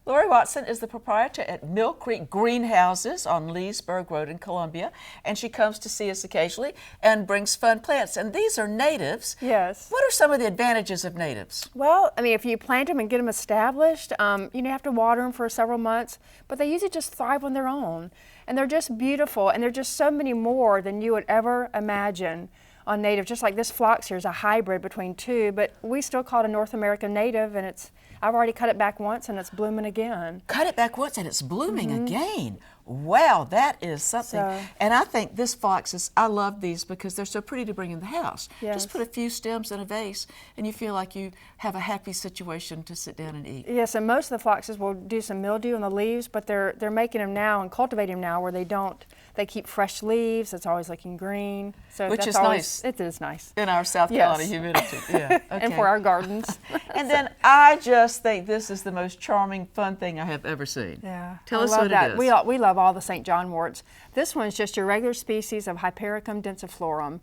Lori Watson is the proprietor at Mill Creek Greenhouses on Leesburg Road in Columbia, and she comes to see us occasionally and brings fun plants. And these are natives. Yes. What are some of the advantages of natives? Well, I mean, if you plant them and get them established, you have to water them for several months, but they usually just thrive on their own. And they're just beautiful, and they're just so many more than you would ever imagine on native. Just like this phlox here is a hybrid between two, but we still call it a North American native, and I've already cut it back once and it's blooming again. Cut it back once and it's blooming again. Wow, that is something. And I think this phlox I love these because they're so pretty to bring in the house. Yes. Just put a few stems in a vase and you feel like you have a happy situation to sit down and eat. Yes, and most of the phloxes will do some mildew on the leaves, but they're making them now and cultivating them now where they keep fresh leaves. It's always looking green. So Which that's is always, nice. It is nice. In our South Carolina humidity. Yeah. Okay. And for our gardens. And then I just think this is the most charming, fun thing I have ever seen. Yeah. Tell I us love what that. it is. We love all the St. John Warts. This one's just your regular species of Hypericum densiflorum.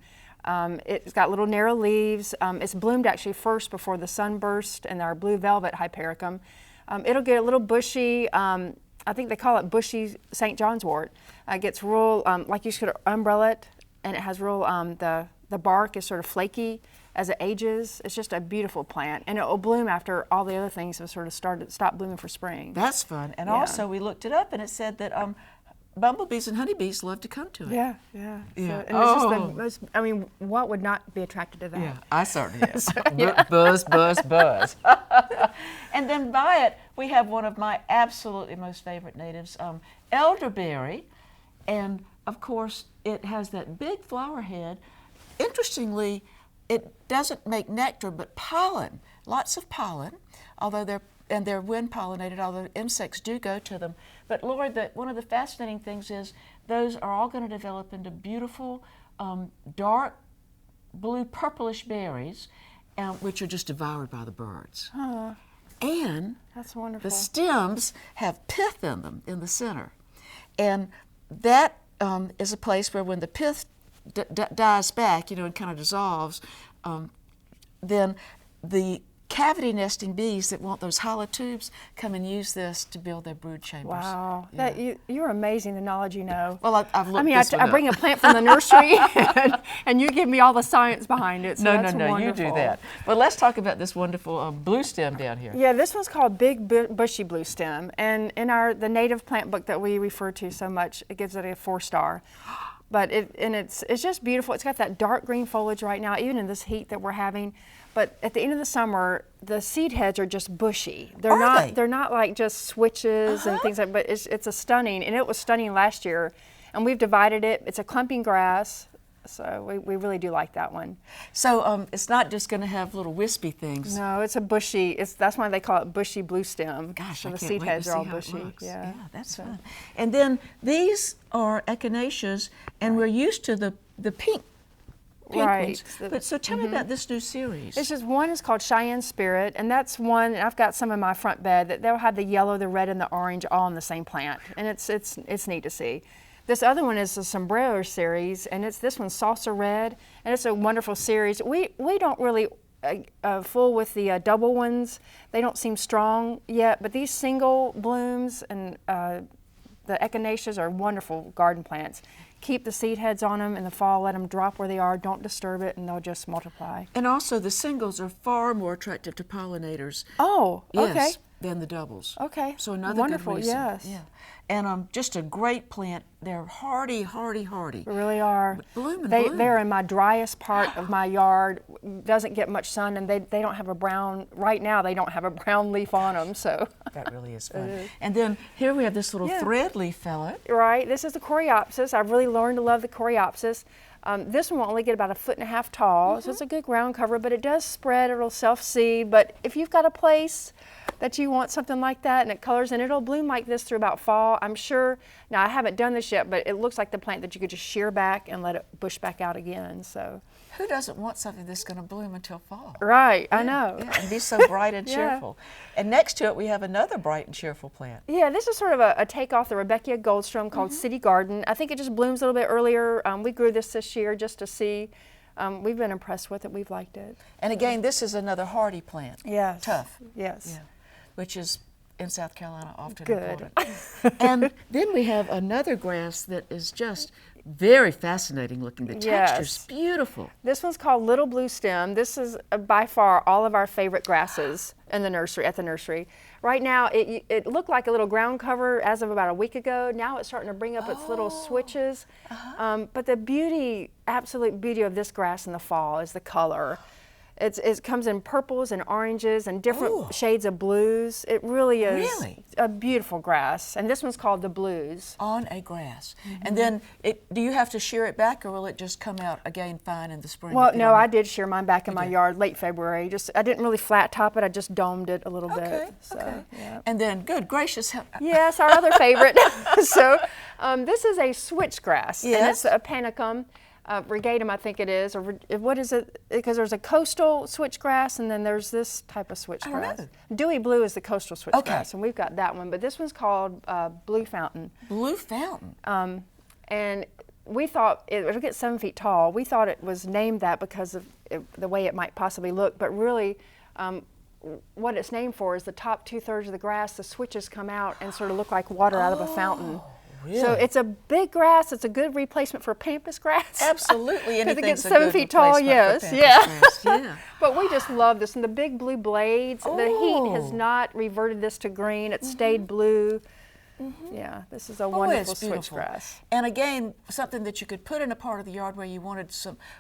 It's got little narrow leaves. It's bloomed actually first before the sunburst and our blue velvet Hypericum. It'll get a little bushy, I think they call it bushy St. John's wort. It gets real, like you should umbrella it, and it has real, the bark is sort of flaky as it ages. It's just a beautiful plant, and it will bloom after all the other things have sort of stopped blooming for spring. That's fun. And Yeah. also we looked it up and it said that bumblebees and honeybees love to come to it. Yeah, yeah. Yeah. So, and it's just the most, I mean, what would not be attracted to that? Yeah, I certainly am. Buzz, buzz, buzz. And then by it, we have one of my absolutely most favorite natives, elderberry. And of course, it has that big flower head. Interestingly, it doesn't make nectar, but pollen, lots of pollen, although they're wind pollinated, although insects do go to them. But Lori, one of the fascinating things is those are all going to develop into beautiful dark blue purplish berries, which are just devoured by the birds. Oh, And that's wonderful. the stems have pith in them in the center. And that is a place where when the pith dies back, and kind of dissolves, then the cavity nesting bees that want those hollow tubes come and use this to build their brood chambers. Wow, Yeah. you're amazing, the knowledge you know. Well, I've looked I mean, this one I bring up. a plant from the nursery, and you give me all the science behind it. So No, that's you do wonderful. that. But let's talk about this wonderful blue stem down here. Yeah, this one's called Big Bushy Blue Stem, and in the native plant book that we refer to so much, it gives it a 4-star. But it's just beautiful. It's got that dark green foliage right now, even in this heat that we're having. But at the end of the summer, the seed heads are just bushy. They're not like just switches and things like. But it's a stunning, and it was stunning last year. And we've divided it. It's a clumping grass, so we really do like that one. So it's not just going to have little wispy things. No, it's a bushy. That's why they call it bushy blue stem. Gosh, so I the can't seed wait heads to are see all how it bushy. looks. Yeah, That's fun. And then these are echinaceas, and we're used to the pink Right. ones. But so tell me about this new series. It's just one is called Cheyenne Spirit, and that's one. And I've got some in my front bed that they'll have the yellow, the red, and the orange all in the same plant, and it's neat to see. This other one is the Sombrero series, and this one's salsa red, and it's a wonderful series. We don't really fool with the double ones. They don't seem strong yet, but these single blooms and the echinaceas are wonderful garden plants. Keep the seed heads on them in the fall, let them drop where they are, don't disturb it, and they'll just multiply. And also the singles are far more attractive to pollinators. Oh, Yes, okay. than the doubles. Okay. So another wonderful, good reason. yes. Yeah. And just a great plant. They're hardy, hardy, hardy. They really are. But bloom and bloom. They're in my driest part of my yard. Doesn't get much sun, and they don't have a brown, right now they don't have a brown leaf on them, so. That really is fun. And then here we have this little thread leaf fella. Right, this is the Coreopsis. I've really learned to love the Coreopsis. This one will only get about 1.5 feet tall, so it's a good ground cover, but it does spread, it'll self-seed. But if you've got a place that you want something like that and it colors, and it'll bloom like this through about fall, I'm sure. Now, I haven't done this yet, but it looks like the plant that you could just shear back and let it bush back out again, so. Who doesn't want something that's going to bloom until fall? Right, I know. Yeah, and be so bright and Yeah. cheerful. And next to it, we have another bright and cheerful plant. Yeah, this is sort of a take off the Rebecca Goldstrom called City Garden. I think it just blooms a little bit earlier. We grew this year just to see. We've been impressed with it. We've liked it. And again, this is another hardy plant. Yes. Tough. Yes. Yeah. Which is in South Carolina often Good. imported. And then we have another grass that is just very fascinating looking. The texture's beautiful. This one's called Little Blue Stem. This is by far all of our favorite grasses in the nursery, at the nursery. Right now, it looked like a little ground cover as of about a week ago. Now it's starting to bring up its little switches. But the beauty, absolute beauty of this grass in the fall is the color. It comes in purples and oranges and different shades of blues. It really is a beautiful grass. And this one's called the Blues. On a grass. And then, do you have to shear it back, or will it just come out again fine in the spring? Well, no, I did shear mine back in my yard late February. I didn't really flat top it. I just domed it a little bit. So, yeah. And then, good gracious. Yes, our other favorite. So this is a switchgrass. Yes. And it's a panicum. Regatum, I think it is, or what is it? Because there's a coastal switchgrass, and then there's this type of switchgrass. know. Dewy blue is the coastal switchgrass, and we've got that one. But this one's called Blue Fountain. Blue Fountain. And we thought it'll get 7 feet tall. We thought it was named that because of the way it might possibly look, but really, what it's named for is the top 2/3 of the grass. The switches come out and sort of look like water out of a fountain. Really? So it's a big grass. It's a good replacement for pampas grass. Absolutely, because it gets anything's a 7 good feet tall. replacement Yes, for yeah. pampas grass. Yeah. But we just love this, and the big blue blades. The heat has not reverted this to green. It stayed blue. Yeah, this is a wonderful It's beautiful. switchgrass. And again, something that you could put in a part of the yard where you wanted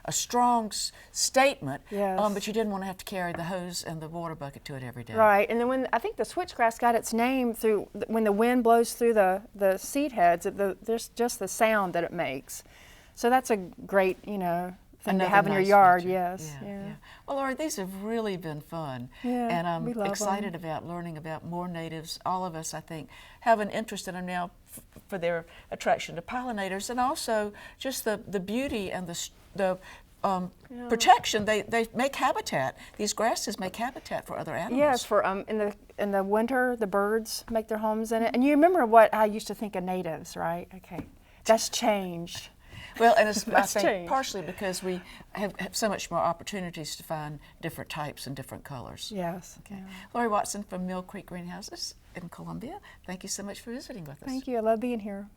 a strong statement, Yes. but you didn't want to have to carry the hose and the water bucket to it every day. Right, and then I think the switchgrass got its name through when the wind blows through the seed heads. There's just the sound that it makes. So that's a great, thing to have in your nice yard. feature. Yes. Yeah. Well, Laura, these have really been fun. Yeah, And I'm we love excited about learning about more natives. All of us, I think, have an interest in them now for their attraction to pollinators, and also just the beauty and the protection. They make habitat. These grasses make habitat for other animals. Yes, for in the winter, the birds make their homes in it. And you remember what I used to think of natives, right? Okay, that's changed. Well, and it's, I That's think, changed. partially because we have so much more opportunities to find different types and different colors. Yes. Okay. Yeah. Lori Watson from Mill Creek Greenhouses in Columbia, thank you so much for visiting with us. Thank you. I love being here.